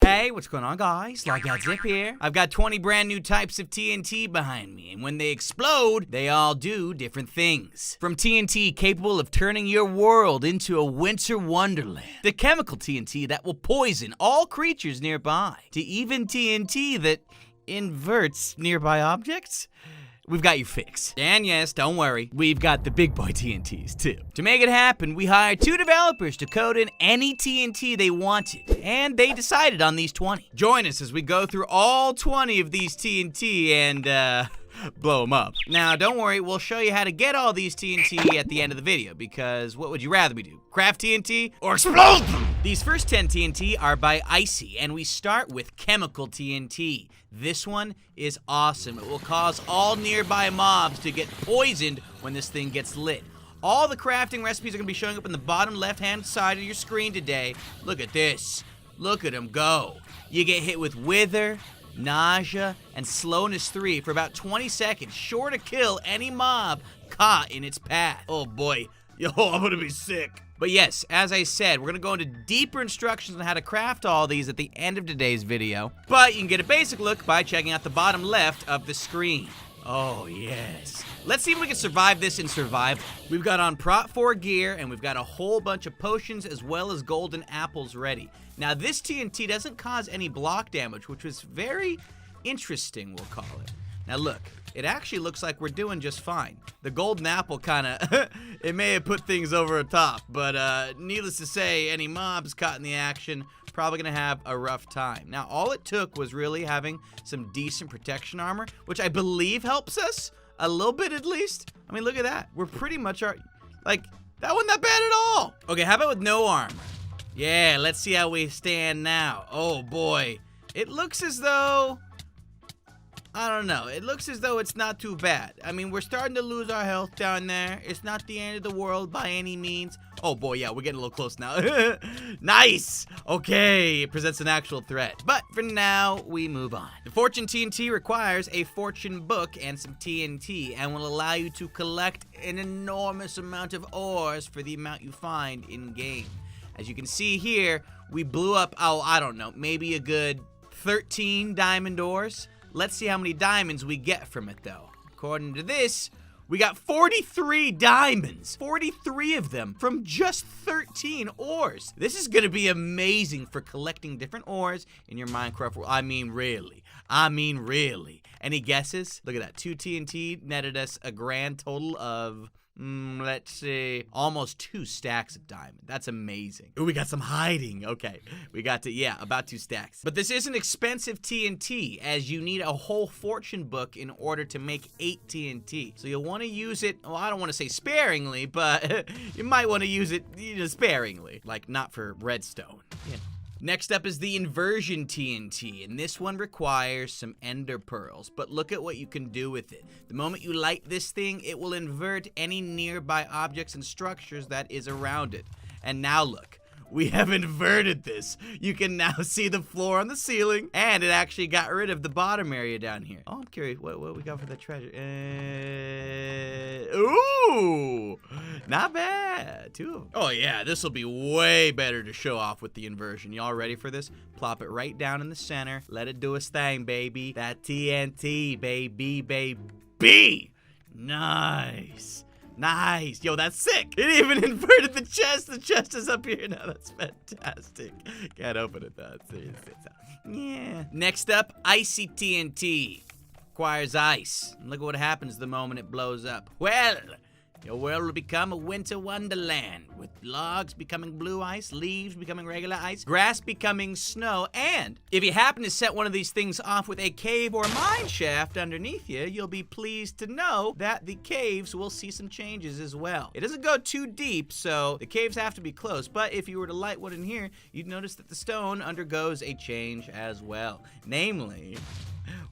Hey, what's going on, guys? Lockout Zip here. I've got 20 brand new types of TNT behind me, and when they explode, they all do different things. From TNT capable of turning your world into a winter wonderland, to chemical TNT that will poison all creatures nearby, to even TNT that inverts nearby objects. We've got your fix. And yes, don't worry, we've got the big boy TNTs too. To make it happen, we hired 2 developers to code in any TNT they wanted, and they decided on these 20. Join us as we go through all 20 of these TNT and, blow them up. Now, don't worry, we'll show you how to get all these TNT at the end of the video, because what would you rather we do? Craft TNT or explode them? These first 10 TNT are by Icy, and we start with chemical TNT. This one is awesome. It will cause all nearby mobs to get poisoned when this thing gets lit. All the crafting recipes are going to be showing up in the bottom left-hand side of your screen today. Look at this. Look at them go. You get hit with Wither, Nausea, and Slowness 3 for about 20 seconds, sure to kill any mob caught in its path. Oh boy, yo, I'm gonna be sick. But yes, as I said, we're gonna go into deeper instructions on how to craft all these at the end of today's video, but you can get a basic look by checking out the bottom left of the screen. Oh yes. Let's see if we can survive this in survival. We've got on Prot 4 gear, and we've got a whole bunch of potions as well as golden apples ready. Now this TNT doesn't cause any block damage, which was very interesting, we'll call it. Now look, it actually looks like we're doing just fine. The golden apple kinda, it may have put things over the top, but needless to say, any mobs caught in the action, probably gonna have a rough time. Now all it took was really having some decent protection armor, which I believe helps us, a little bit at least. I mean, look at that. We're pretty much, like, that wasn't that bad at all. Okay, how about with no armor? Yeah, let's see how we stand now. Oh boy, it looks as though, I don't know, it looks as though it's not too bad. I mean, we're starting to lose our health down there. It's not the end of the world by any means. Oh boy, yeah, we're getting a little close now. Nice! Okay, it presents an actual threat. But for now, we move on. The Fortune TNT requires a fortune book and some TNT, and will allow you to collect an enormous amount of ores for the amount you find in-game. As you can see here, we blew up, oh, I don't know, maybe a good 13 diamond ores. Let's see how many diamonds we get from it, though. According to this, we got 43 diamonds. 43 of them from just 13 ores. This is gonna be amazing for collecting different ores in your Minecraft world. I mean, really. Any guesses? Look at that. 2 TNT netted us a grand total of, let's see, almost 2 stacks of diamond. That's amazing. Ooh, we got some hiding. Okay, we got to, yeah, about 2 stacks. But this is an expensive TNT, as you need a whole fortune book in order to make 8 TNT. So you'll want to use it, well, I don't want to say sparingly, but you might want to use it, sparingly. Like, not for redstone. Yeah. Next up is the inversion TNT, and this one requires some ender pearls, but look at what you can do with it. The moment you light this thing, it will invert any nearby objects and structures that is around it. And now look, we have inverted this. You can now see the floor on the ceiling, and it actually got rid of the bottom area down here. Oh, I'm curious, what we got for the treasure? Ooh, not bad. 2 of them. Oh yeah, this will be way better to show off with the inversion. Y'all ready for this? Plop it right down in the center. Let it do its thing, baby. That TNT, baby. Nice. Nice. Yo, that's sick. It even inverted the chest. The chest is up here now. That's fantastic. Can't open it though. Yeah. Next up, Icy TNT. Requires ice. And look at what happens the moment it blows up. Well, your world will become a winter wonderland, with logs becoming blue ice, leaves becoming regular ice, grass becoming snow, and if you happen to set one of these things off with a cave or mine shaft underneath you, you'll be pleased to know that the caves will see some changes as well. It doesn't go too deep, so the caves have to be close, but if you were to light one in here, you'd notice that the stone undergoes a change as well. Namely,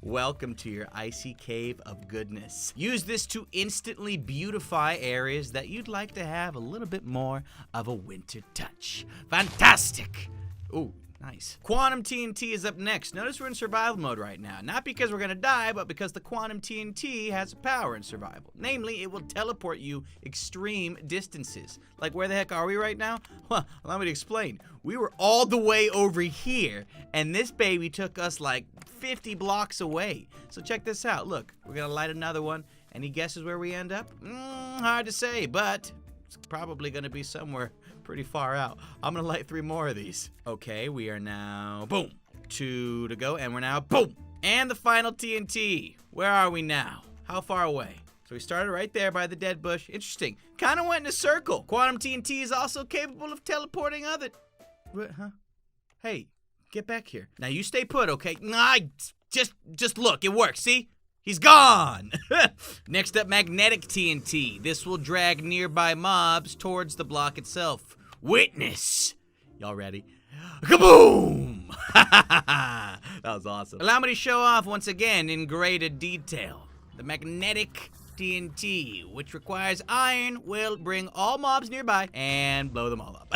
welcome to your icy cave of goodness. Use this to instantly beautify areas that you'd like to have a little bit more of a winter touch. Fantastic! Ooh, Nice. Quantum TNT is up next. Notice we're in survival mode right now. Not because we're gonna die, but because the quantum TNT has a power in survival. Namely, it will teleport you extreme distances. Like, where the heck are we right now? Well, allow me to explain. We were all the way over here, and this baby took us like 50 blocks away. So check this out. Look, we're gonna light another one. Any guesses where we end up? Hard to say, but it's probably gonna be somewhere pretty far out. I'm gonna light 3 more of these. Okay, we are now, boom, 2 to go, and we're now, boom, and the final TNT. Where are we now? How far away? So we started right there by the dead bush. Interesting. Kind of went in a circle. Quantum TNT is also capable of teleporting other... What, huh? Hey, get back here. Now you stay put, okay? Nah, just look, it works, see? He's gone! Next up, magnetic TNT. This will drag nearby mobs towards the block itself. Witness! Y'all ready? Kaboom! That was awesome. Allow me to show off once again in greater detail. The magnetic TNT, which requires iron, will bring all mobs nearby and blow them all up.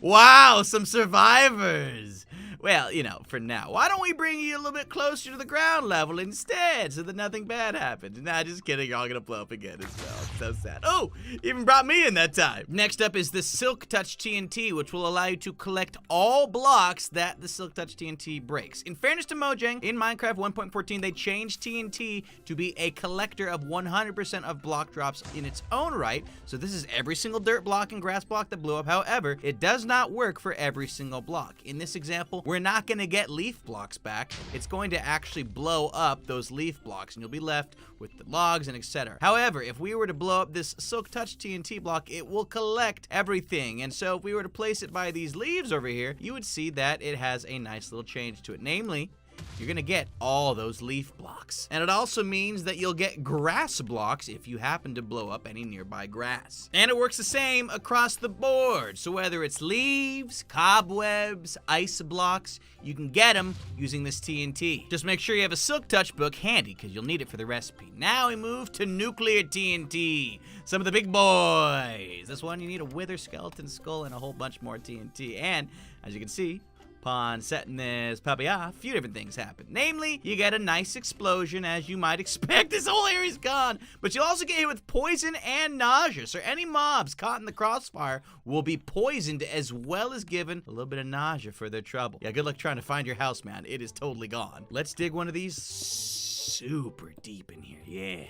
Wow, some survivors! Well, you know, for now. Why don't we bring you a little bit closer to the ground level instead so that nothing bad happens? Nah, just kidding. You're all gonna blow up again as well. So sad. Oh, even brought me in that time. Next up is the Silk Touch TNT, which will allow you to collect all blocks that the Silk Touch TNT breaks. In fairness to Mojang, in Minecraft 1.14, they changed TNT to be a collector of 100% of block drops in its own right. So this is every single dirt block and grass block that blew up. However, it does not work for every single block. In this example, we're not going to get leaf blocks back. It's going to actually blow up those leaf blocks, and you'll be left with the logs and etc. However, if we were to blow up this Silk Touch TNT block, it will collect everything. And so if we were to place it by these leaves over here, you would see that it has a nice little change to it. Namely, you're gonna get all those leaf blocks. And it also means that you'll get grass blocks if you happen to blow up any nearby grass. And it works the same across the board. So whether it's leaves, cobwebs, ice blocks, you can get them using this TNT. Just make sure you have a Silk Touch book handy because you'll need it for the recipe. Now we move to nuclear TNT. Some of the big boys. This one you need a wither skeleton skull and a whole bunch more TNT. And as you can see, upon setting this puppy off, a few different things happen. Namely, you get a nice explosion, as you might expect. This whole area's gone. But you'll also get hit with poison and nausea. So any mobs caught in the crossfire will be poisoned, as well as given a little bit of nausea for their trouble. Yeah, good luck trying to find your house, man. It is totally gone. Let's dig one of these super deep in here. Yeah.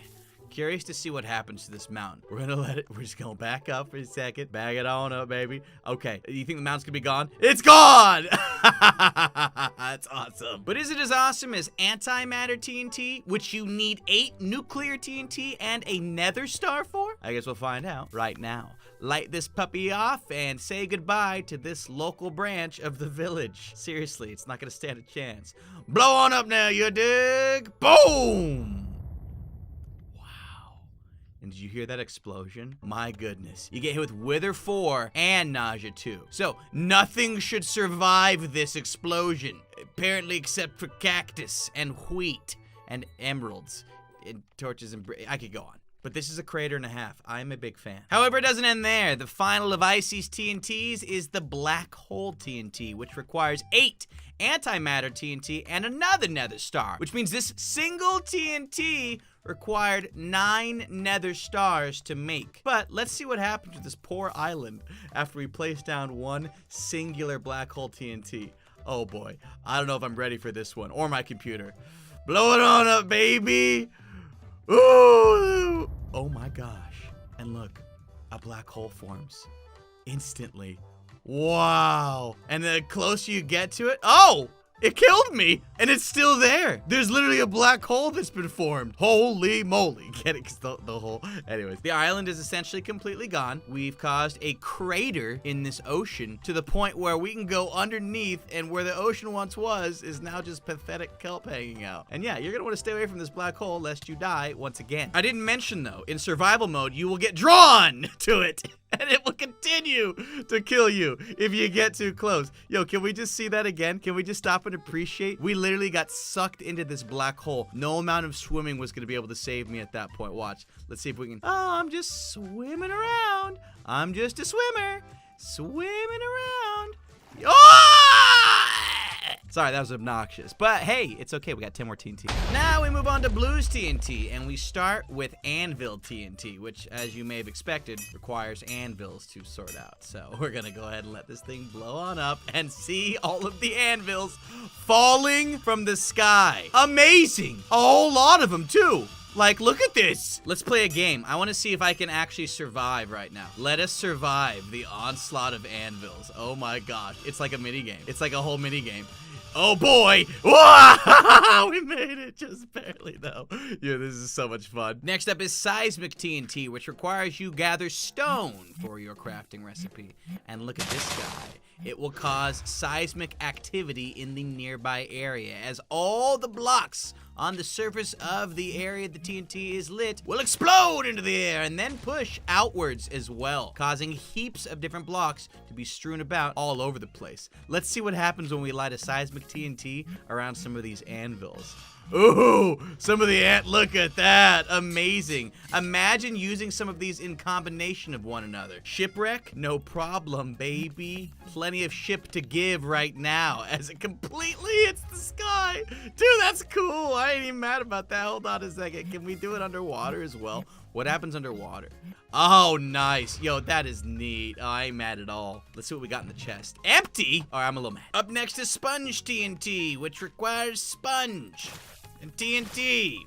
Curious to see what happens to this mountain. We're just gonna back up for a second. Bag it on up, baby. Okay, you think the mountain's gonna be gone? It's gone! That's awesome. But is it as awesome as antimatter TNT, which you need 8 nuclear TNT and a nether star for? I guess we'll find out right now. Light this puppy off and say goodbye to this local branch of the village. Seriously, it's not gonna stand a chance. Blow on up now, you dig? Boom! And did you hear that explosion? My goodness. You get hit with Wither 4 and Nausea 2. So nothing should survive this explosion. Apparently except for cactus and wheat and emeralds and torches and I could go on. But this is a crater and a half. I'm a big fan. However, it doesn't end there. The final of Icy's TNTs is the Black Hole TNT, which requires 8 antimatter TNT and another nether star, which means this single TNT required 9 nether stars to make. But let's see what happens to this poor island after we place down one singular black hole TNT. Oh boy, I don't know if I'm ready for this one, or my computer. Blow it on up, baby! Ooh! Oh my gosh. And look, a black hole forms instantly. Wow. And the closer you get to it, oh! It killed me, and it's still there. There's literally a black hole that's been formed. Holy moly. Get it? 'Cause the whole... Anyways, the island is essentially completely gone. We've caused a crater in this ocean to the point where we can go underneath, and where the ocean once was is now just pathetic kelp hanging out. And yeah, you're gonna want to stay away from this black hole lest you die once again. I didn't mention, though, in survival mode, you will get drawn to it. And it will continue to kill you if you get too close. Yo, can we just see that again? Can we just stop and appreciate? We literally got sucked into this black hole. No amount of swimming was going to be able to save me at that point. Watch. Let's see if we can... Oh, I'm just swimming around. I'm just a swimmer. Swimming around. Oh! Sorry, that was obnoxious. But hey, it's okay. We got 10 more TNT. Now we move on to Blues TNT, and we start with Anvil TNT, which, as you may have expected, requires anvils to sort out. So we're gonna go ahead and let this thing blow on up and see all of the anvils falling from the sky. Amazing! A whole lot of them, too. Like, look at this. Let's play a game. I want to see if I can actually survive right now. Let us survive the onslaught of anvils. Oh my gosh. It's like a mini game. It's like a whole mini game. Oh boy. We made it just barely though. Yeah, this is so much fun. Next up is Seismic TNT, which requires you gather stone for your crafting recipe. And look at this guy. It will cause seismic activity in the nearby area as all the blocks on the surface of the area the TNT is lit will explode into the air and then push outwards as well, causing heaps of different blocks to be strewn about all over the place. Let's see what happens when we light a seismic TNT around some of these anvils. Ooh, some of the look at that. Amazing. Imagine using some of these in combination of one another. Shipwreck? No problem, baby. Plenty of ship to give right now as it completely hits the sky. Dude, that's cool. I ain't even mad about that. Hold on a second. Can we do it underwater as well? What happens underwater? Oh, nice. Yo, that is neat. Oh, I ain't mad at all. Let's see what we got in the chest. Empty? All right, I'm a little mad. Up next is Sponge TNT, which requires sponge and TNT.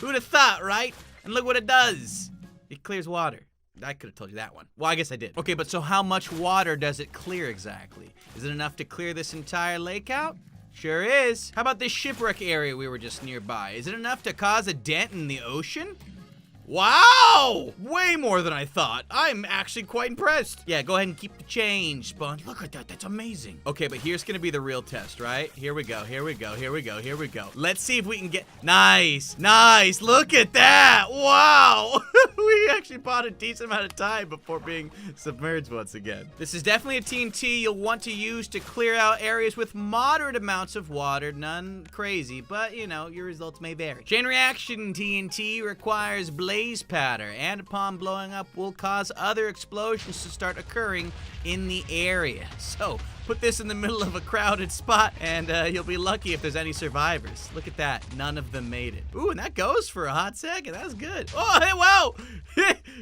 Who'd have thought, right? And look what it does. It clears water. I could have told you that one. Well, I guess I did. Okay, but so how much water does it clear exactly? Is it enough to clear this entire lake out? Sure is. How about this shipwreck area we were just nearby? Is it enough to cause a dent in the ocean? Wow! Way more than I thought. I'm actually quite impressed. Yeah, go ahead and keep the change, Sponge. Look at that. That's amazing. Okay, but here's gonna be the real test, right? Here we go. Here we go. Here we go. Here we go. Let's see if we can get... Nice. Nice. Look at that. Wow. We actually bought a decent amount of time before being submerged once again. This is definitely a TNT you'll want to use to clear out areas with moderate amounts of water. None crazy, but, you know, your results may vary. Chain reaction TNT requires blaze powder, and upon blowing up will cause other explosions to start occurring in the area. So put this in the middle of a crowded spot and you'll be lucky if there's any survivors. Look at that. None of them made it. Ooh, and that goes for a hot second. That was good. Oh, hey, wow.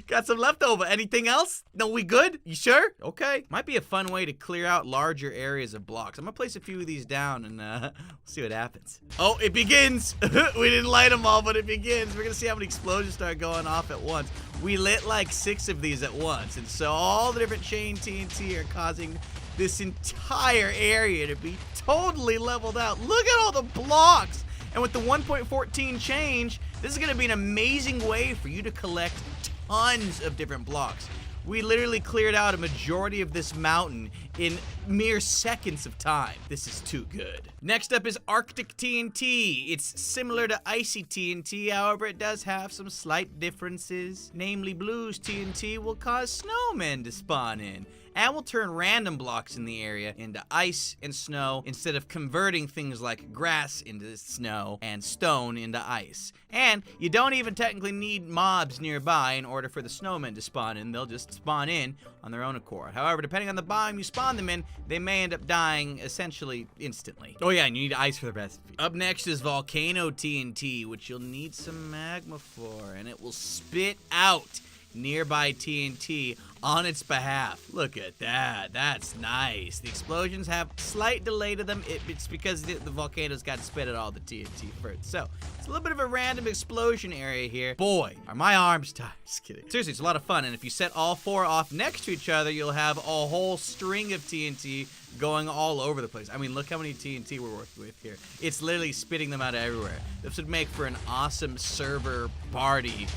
Got some leftover. Anything else? No, we good? You sure? Okay. Might be a fun way to clear out larger areas of blocks. I'm gonna place a few of these down and we'll see what happens. Oh, it begins. We didn't light them all, but it begins. We're gonna see how many explosions start going off at once. We lit like 6 of these at once, and so all the different chain TNT are causing this entire area to be totally leveled out. Look at all the blocks. And with the 1.14 change, this is going to be an amazing way for you to collect tons of different blocks. We literally cleared out a majority of this mountain in mere seconds of time. This is too good. Next up is Arctic TNT. It's similar to Icy TNT, however, it does have some slight differences. Namely, Blues TNT will cause snowmen to spawn in, and will turn random blocks in the area into ice and snow instead of converting things like grass into snow and stone into ice. And you don't even technically need mobs nearby in order for the snowmen to spawn in. They'll just spawn in on their own accord. However, depending on the biome you spawn them in, they may end up dying essentially instantly. Oh yeah, and you need ice for the recipe. Up next is Volcano TNT, which you'll need some magma for, and it will spit out nearby TNT on its behalf. Look at that. That's nice. The explosions have slight delay to them. It's because the volcano's got to spit out all the TNT first. So it's a little bit of a random explosion area here. Boy, are my arms tired. Just kidding. Seriously, it's a lot of fun. And if you set all 4 off next to each other, you'll have a whole string of TNT going all over the place. I mean, look how many TNT we're working with here. It's literally spitting them out everywhere. This would make for an awesome server party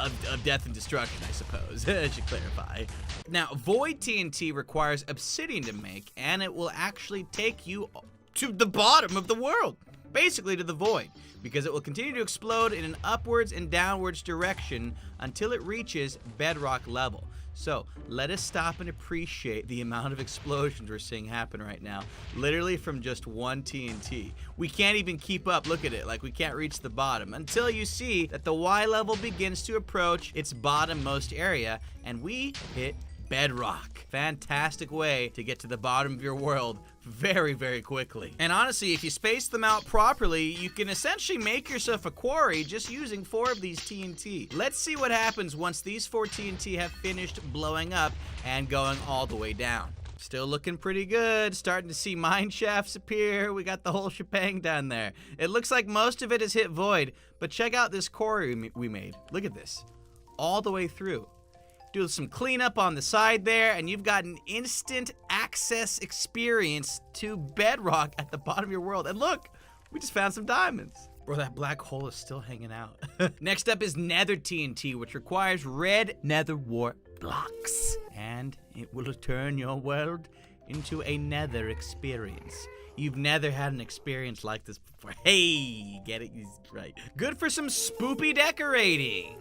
of death and destruction, I suppose. I should clarify. Now, Void TNT requires obsidian to make, and it will actually take you to the bottom of the world, basically to the void, because it will continue to explode in an upwards and downwards direction until it reaches bedrock level. So let us stop and appreciate the amount of explosions we're seeing happen right now, literally from just one TNT. We can't even keep up. Look at it, like we can't reach the bottom until you see that the Y level begins to approach its bottommost area and we hit bedrock. Fantastic way to get to the bottom of your world very, very quickly. And honestly, if you space them out properly, you can essentially make yourself a quarry just using 4 of these TNT. Let's see what happens once these 4 TNT have finished blowing up and going all the way down. Still looking pretty good. Starting to see mine shafts appear. We got the whole shebang down there. It looks like most of it has hit void, but check out this quarry we made. Look at this. All the way through. Do some cleanup on the side there, and you've got an instant access experience to bedrock at the bottom of your world. And look, we just found some diamonds. Bro, that black hole is still hanging out. Next up is nether TNT, which requires red nether wart blocks. And it will turn your world into a nether experience. You've never had an experience like this before. Hey, get it? Right. Good for some spoopy decorating.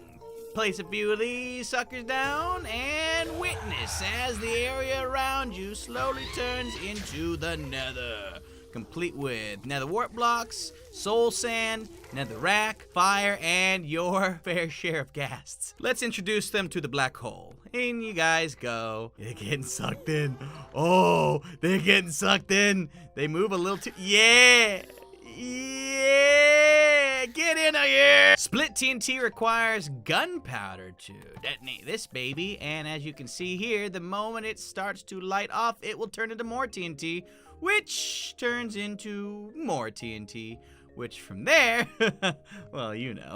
Place a few of these suckers down and witness as the area around you slowly turns into the nether. Complete with nether wart blocks, soul sand, nether rack, fire, and your fair share of ghasts. Let's introduce them to the black hole. In you guys go. They're getting sucked in. Oh, they're getting sucked in. They move a little too... Yeah! Yeah! Get in here! Split TNT requires gunpowder to detonate this baby, and as you can see here, the moment it starts to light off, it will turn into more TNT, which turns into more TNT, which from there, well, you know,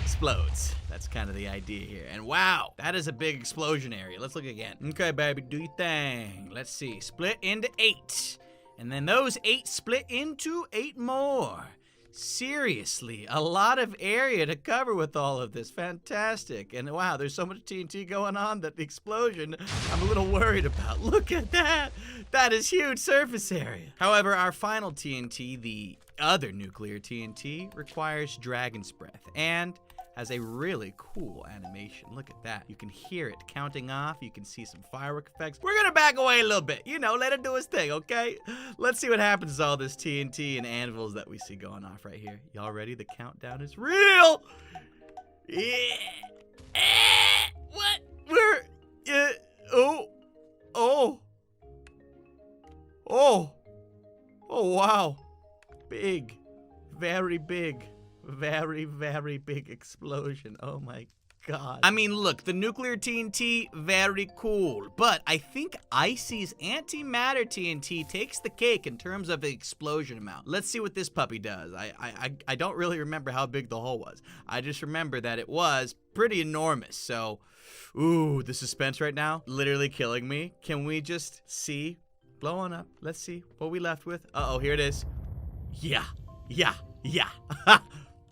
explodes. That's kind of the idea here. And wow, that is a big explosion area. Let's look again. Okay, baby, do your thing. Let's see. Split into 8. And then those 8 split into 8 more. Seriously, a lot of area to cover with all of this. Fantastic. And wow, there's so much TNT going on that the explosion I'm a little worried about. Look at that. That is huge surface area. However, our final TNT, the other nuclear TNT, requires Dragon's Breath and has a really cool animation. Look at that. You can hear it counting off. You can see some firework effects. We're gonna back away a little bit. You know, let it do its thing, okay? Let's see what happens to all this TNT and anvils that we see going off right here. Y'all ready? The countdown is real. Yeah. What? Where? Oh. Oh, wow. Big. Very big. Very, very big explosion. Oh my God. I mean, look, the nuclear TNT, very cool. But I think Icy's antimatter TNT takes the cake in terms of the explosion amount. Let's see what this puppy does. I don't really remember how big the hole was. I just remember that it was pretty enormous. So, ooh, the suspense right now, literally killing me. Can we just see? Blow on up. Let's see what we left with. Uh-oh, here it is. Yeah.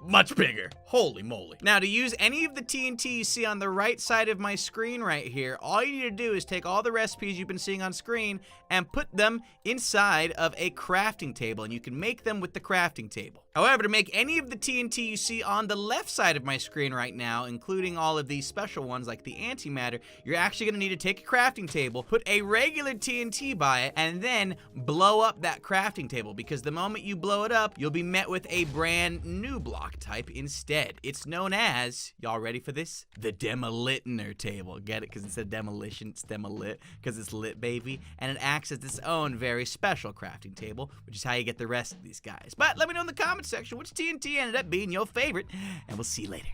Much bigger. Holy moly. Now, to use any of the TNT you see on the right side of my screen right here, all you need to do is take all the recipes you've been seeing on screen and put them inside of a crafting table, and you can make them with the crafting table. However, to make any of the TNT you see on the left side of my screen right now, including all of these special ones like the antimatter, you're actually gonna need to take a crafting table, put a regular TNT by it, and then blow up that crafting table, because the moment you blow it up, you'll be met with a brand new block type instead. It's known as, y'all ready for this? The Demolitner table. Get it? Because instead of demolition, it's demolit, because it's lit, baby. And it acts as its own very special crafting table, which is how you get the rest of these guys. But let me know in the comments section which TNT ended up being your favorite, and we'll see you later.